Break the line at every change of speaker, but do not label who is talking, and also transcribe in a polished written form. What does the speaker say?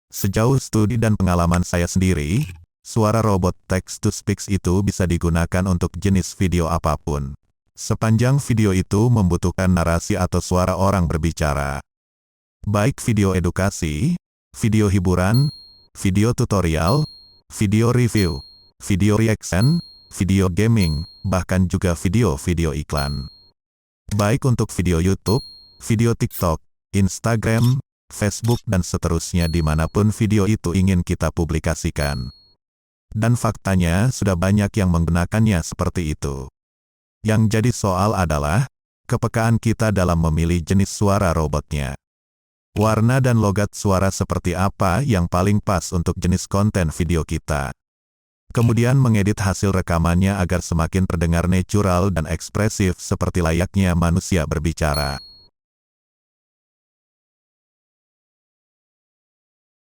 Sejauh studi dan pengalaman saya sendiri, suara robot text-to-speech itu bisa digunakan untuk jenis video apapun. Sepanjang video itu membutuhkan narasi atau suara orang berbicara. Baik video edukasi, video hiburan, video tutorial, video review, video reaction, video gaming, bahkan juga video-video iklan. Baik untuk video YouTube, video TikTok, Instagram, Facebook dan seterusnya dimanapun video itu ingin kita publikasikan. Dan faktanya sudah banyak yang menggunakannya seperti itu. Yang jadi soal adalah, kepekaan kita dalam memilih jenis suara robotnya. Warna dan logat suara seperti apa yang paling pas untuk jenis konten video kita. Kemudian mengedit hasil rekamannya agar semakin terdengar natural dan ekspresif seperti layaknya manusia berbicara.